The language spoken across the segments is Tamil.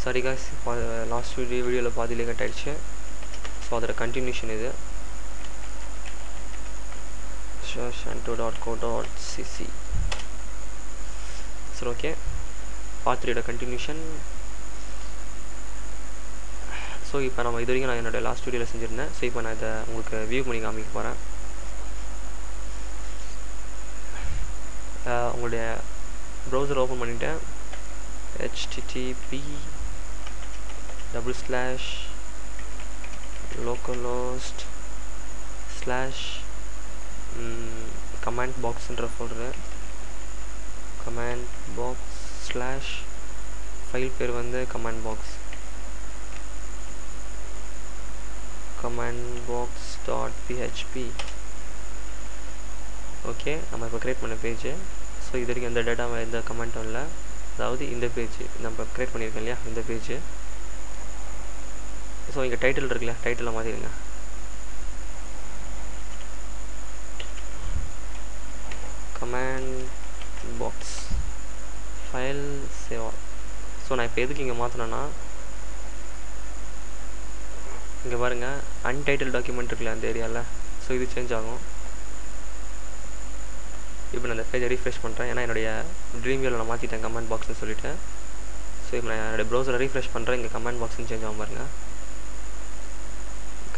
சாரி காய்ஸ், லாஸ்ட் வீடியோவில் பாதியிலே கட் ஆகிடுச்சு. ஸோ அதோட கண்டினியூஷன் இது shanto.co.cc. சரி, ஓகே, பார்ட் 3 கண்டினியூஷன். ஸோ இப்போ நம்ம இது வரைக்கும் நான் என்னோடய லாஸ்ட் வீடியோவில் செஞ்சுருந்தேன். ஸோ இப்போ நான் இதை உங்களுக்கு வியூ பண்ணி காமிக்க போகிறேன். உங்களுடைய ப்ரௌசர் ஓப்பன் பண்ணிவிட்டேன். http://localhost/ command boxன்ற ஃபோல்டரு, command box/ ஃபைல் பேர் வந்து command box.php. ஓகே, நம்ம இப்போ க்ரியேட் பண்ண பேஜ். ஸோ இது வரைக்கும் எந்த டேட்டாவை எந்த கமெண்ட்டும் இல்லை. அதாவது இந்த பேஜ் நம்ம க்ரியேட் பண்ணியிருக்கோம் இல்லையா, இந்த பேஜ். ஸோ இங்கே டைட்டில் இருக்குல்ல, டைட்டிலை மாற்றிடுங்க. Command box file save. So நான் இப்போ எதுக்கு இங்கே மாற்றினேன்னா, இங்கே பாருங்கள், அன்டைட்டில் டாக்குமெண்ட் இருக்குல்ல அந்த ஏரியாவில். ஸோ இது சேஞ்ச் ஆகும். இப்போ நான் அந்த பேஜை ரீஃப்ரெஷ் பண்ணுறேன். ஏன்னா என்னுடைய ட்ரீம்வியூவில் நான் மாற்றிட்டேன் கமெண்ட் பாக்ஸ்னு சொல்லிவிட்டு. ஸோ இப்போ நான் என்னுடைய ப்ரௌசரை ரீஃப்ரெஷ் பண்ணுறேன். இங்கே கமெண்ட் பாக்ஸ்னு சேஞ்ச் ஆகும் பாருங்கள்.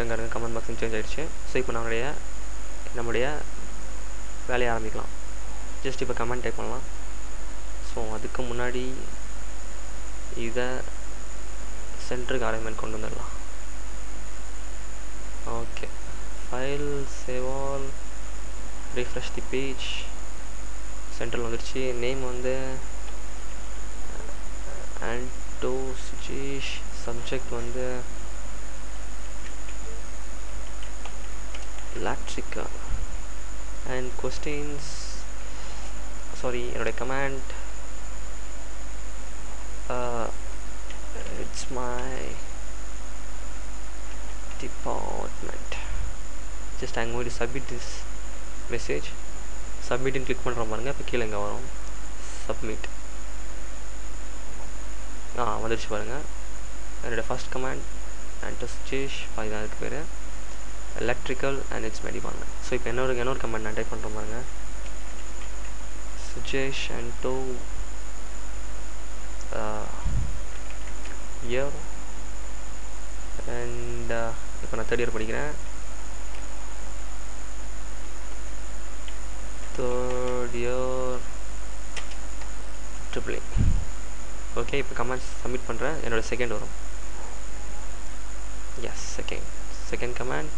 இங்கே கமெண்ட் பாக்ஸ்னு சேஞ்ச் ஆகிடுச்சு. ஸோ இப்போ நம்முடைய வேலையை ஆரம்பிக்கலாம். ஜஸ்ட் இப்போ கமெண்ட் டைப் பண்ணலாம். ஸோ அதுக்கு முன்னாடி இதை சென்டருக்கு அரேஞ்ச்மெண்ட் கொண்டு வந்துடலாம். Okay, file save all, refresh தி பேஜ். சென்டரில் வந்துடுச்சு. நேம் வந்து ஆண்டோ சுஜேஷ். சப்ஜெக்ட் வந்து electrical and questions. சாரி, என்னுடைய command it's my department. just I'm going to submit this message. சப்மிட்னு கிளிக் பண்ணுற பாருங்க. இப்போ கீழே இங்கே வரும் சப்மிட். வந்துடுச்சு பாருங்கள். என்னோடய ஃபர்ஸ்ட் கமாண்ட் ஆண்டோ சுஜேஷ், அதுதான் அதுக்கு பேர் electrical and it's my department. So இப்போ இன்னொரு கமெண்ட் நான் டைப் பண்ணுறேன் பாருங்க. சுஜேஷ் ஆண்டோ இயர் அண்ட் இப்போ நான் 3rd இயர் படிக்கிறேன். 3rd year EEE. ஓகே, இப்போ கமெண்ட்ஸ் சப்மிட் பண்ணுறேன். என்னோடய செகண்ட் வரும். எஸ், செகண்ட் கமெண்ட்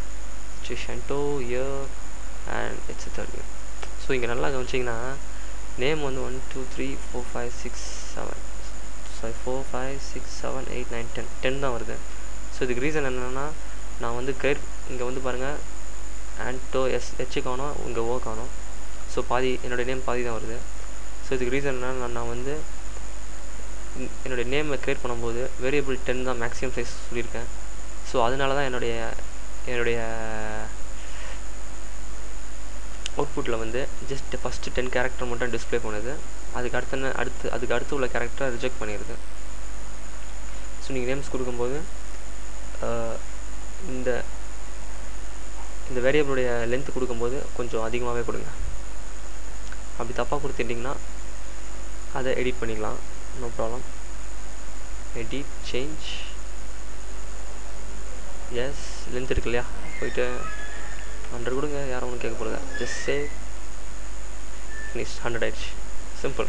ஷாண்டோ year and it's 3rd year. So இங்கே நல்லா கவனிச்சிங்கன்னா நேம் வந்து 1 2 3 4 5 6 7 4 5 6 7 8 9 10 தான் வருது. ஸோ இதுக்கு ரீசன் என்னென்னா, நான் வந்து இங்கே வந்து பாருங்கள், ஆண்டோ ஹெச் காணும், இங்கே ஓ காணும். ஸோ பாதி என்னோடய நேம் பாதி தான் வருது. ஸோ இதுக்கு ரீசன் என்னென்னா, நான் வந்து என்னுடைய நேமை க்ரியேட் பண்ணும்போது வேரியபிள் 10 தான் மேக்ஸிமம் சைஸ் சொல்லியிருக்கேன். ஸோ அதனால தான் என்னுடைய அவுட்புட்டில் வந்து ஜஸ்ட் ஃபஸ்ட்டு 10 கேரக்டர் மட்டும் டிஸ்பிளே பண்ணுது. அதுக்கு அடுத்து உள்ள கேரக்டரை ரிஜெக்ட் பண்ணிடுது. ஸோ நீங்கள் நேம்ஸ் கொடுக்கும்போது இந்த வேரியபிளுடைய லென்த் கொடுக்கும்போது கொஞ்சம் அதிகமாகவே கொடுங்க. அப்படி தப்பாக கொடுத்துட்டிங்கன்னா அதை எடிட் பண்ணிக்கலாம், no problem. Edit change, yes length இருக்கு இல்லையா, போயிட்டு 100 கொடுங்க, யாரும் ஒன்றும் கேட்க போகிறதா. ஜஸ்ட் சேவ், ஃபினிஷ், 100 ஆயிடுச்சு. சிம்பிள்.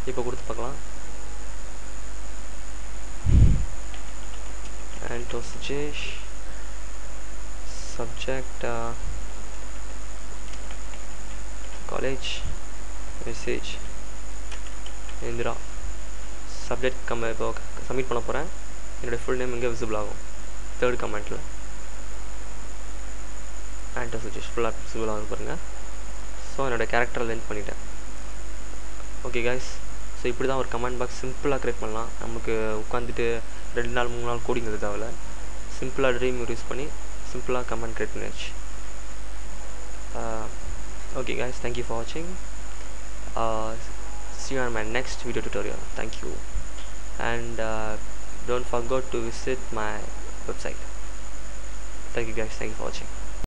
இப்போ கொடுத்து பார்க்கலாம். Anto Sujesh, subject college, message Indira. Subject இப்போ சப்மிட் பண்ண போகிறேன். என்னுடைய ஃபுல் நேம் இங்கே விசிபிள் ஆகும் 3rd கமெண்ட்டில். ஆண்டோ சுஜேஷ் ஃபுல்லாக விசிபிள் ஆகும் பாருங்கள். ஸோ என்னோடய கேரக்டரை லென்த் பண்ணிட்டேன். ஓகே கைஸ், ஸோ இப்படி தான் ஒரு கமெண்ட் பாக்ஸ் சிம்பிளாக க்ரியேட் பண்ணலாம். நமக்கு உட்காந்துட்டு 2 நாள் 3 நாள் கோடிங் அது தேவையில்ல. சிம்பிளாக ட்ரீம் யூஸ் பண்ணி சிம்பிளாக கமெண்ட் க்ரியேட் பண்ணியாச்சு. ஓகே கைஸ், தேங்க்யூ ஃபார் வாட்சிங். see you on my next video tutorial. Thank you, and don't forget to visit my website. Thank you guys, thank you for watching.